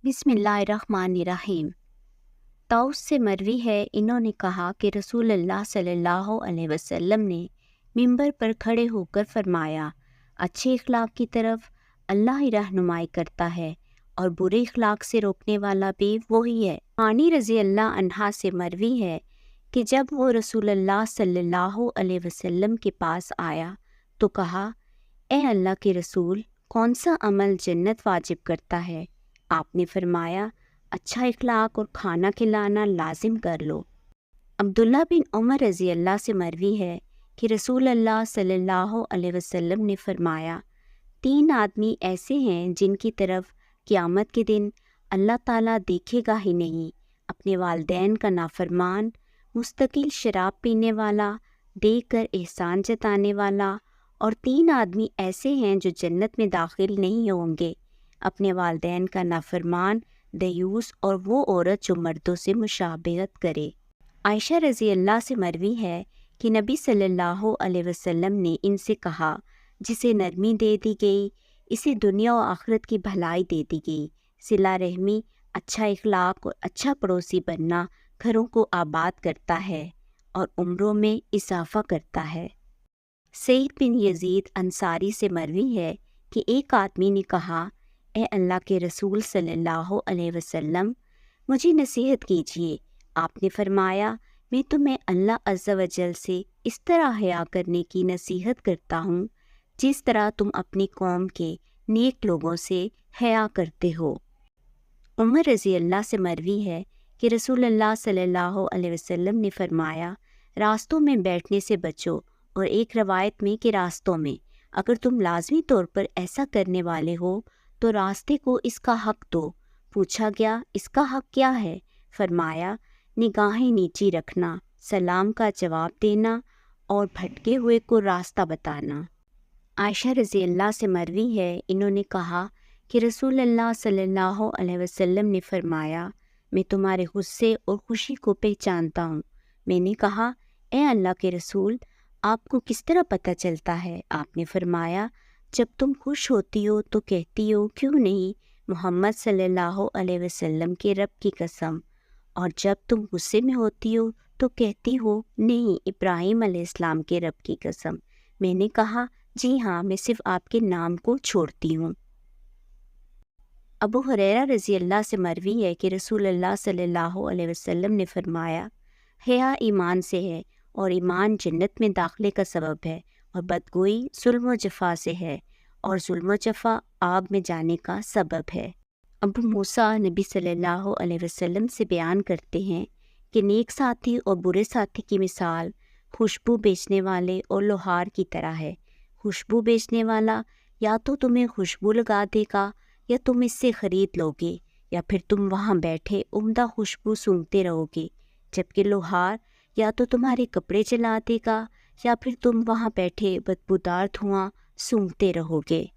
बिस्मिल्लाहिर्रहमानिर्रहीम। तौस से मरवी है, इन्होंने कहा कि रसूल अल्लाह सल्लल्लाहु अलैहि वसल्लम ने मिंबर पर खड़े होकर फरमाया, अच्छे इखलाक की तरफ अल्लाह ही रहनुमाई करता है और बुरे इखलाक से रोकने वाला भी वही है। आनी रज़ी अल्लाह अन्हा से मरवी है कि जब वो रसूल अल्लाह सल्लल्लाहु अलैहि वसल्लम के पास आया तो कहा, ए अल्लाह के रसूल, कौन सा अमल जन्नत वाजिब करता है? आपने फरमाया, अच्छा इखलाक और खाना खिलाना लाजिम कर लो। अब्दुल्ला बिन उमर रज़ी अल्लाह से मरवी है कि रसूल अल्लाह सल्लल्लाहु अलैहि वसल्लम ने फरमाया, तीन आदमी ऐसे हैं जिनकी तरफ क़यामत के दिन अल्लाह ताला देखेगा ही नहीं, अपने वालिदैन का नाफरमान, मुस्तकिल शराब पीने वाला, देखकर एहसान जताने वाला, और तीन आदमी ऐसे हैं जो जन्नत में दाखिल नहीं होंगे, अपने वालिदैन का नाफरमान, दयूस और वो औरत जो मर्दों से मुशाबहत करे। आयशा रज़ी अल्लाह से मरवी है कि नबी सल्लल्लाहु अलैहि वसल्लम ने इनसे कहा, जिसे नरमी दे दी गई, इसे दुनिया और आखिरत की भलाई दे दी गई। सिला रहमी, अच्छा इखलाक और अच्छा पड़ोसी बनना घरों को आबाद करता है और उम्रों में इजाफा करता है। सईद बिन यजीद अंसारी से मरवी है कि एक आदमी ने कहा, ए अल्लाह के रसूल सल्लल्लाहु अलैहि वसल्लम, मुझे नसीहत कीजिए। आपने फरमाया, मैं तुम्हें अल्लाह अज़्ज़ा वजल से इस तरह हया करने की नसीहत करता हूँ जिस तरह तुम अपनी कौम के नेक लोगों से हया करते हो। उमर रज़ी अल्लाह से मरवी है कि रसूल अल्लाह सल्लल्लाहु अलैहि वसल्लम ने फरमाया, रास्तों में बैठने से बचो, और एक रवायत में कि रास्तों में, अगर तुम लाजमी तौर पर ऐसा करने वाले हो तो रास्ते को इसका हक दो। पूछा गया, इसका हक क्या है? फरमाया, निगाहें नीची रखना, सलाम का जवाब देना और भटके हुए को रास्ता बताना। आयशा रज़ी अल्लाह से मरवी है, इन्होंने कहा कि रसूल अल्लाह सल्लल्लाहु अलैहि वसल्लम ने फरमाया, मैं तुम्हारे गुस्से और खुशी को पहचानता हूँ। मैंने कहा, ए अल्लाह के रसूल, आपको किस तरह पता चलता है? आपने फरमाया, जब तुम खुश होती हो तो कहती हो, क्यों नहीं मोहम्मद सल्लल्लाहु अलैहि वसल्लम के रब की कसम, और जब तुम गुस्से में होती हो तो कहती हो, नहीं इब्राहीम अलैहिस्सलाम के रब की कसम। मैंने कहा, जी हाँ, मैं सिर्फ आपके नाम को छोड़ती हूँ। अबू हुरैरा रज़ी अल्लाह से मरवी है कि रसूल अल्लाह सल्लल्लाहु अलैहि वसल्लम ने फरमाया, हया ईमान से है और ईमान जन्नत में दाखिले का सबब है, और बदगोई जुल्म व जफ़ा से है और जुल्म व जफ़ा आग में जाने का सबब है। अबू मूसा नबी सल्लल्लाहु अलैहि वसल्लम से बयान करते हैं कि नेक साथी और बुरे साथी की मिसाल खुशबू बेचने वाले और लोहार की तरह है। खुशबू बेचने वाला या तो तुम्हें खुशबू लगा देगा या तुम इससे ख़रीद लोगे, या फिर तुम वहाँ बैठे उम्दा खुशबू सूंघते रहोगे, जबकि लोहार या तो तुम्हारे कपड़े जला देगा या फिर तुम वहाँ बैठे बदबूदार धुआं सूंघते रहोगे।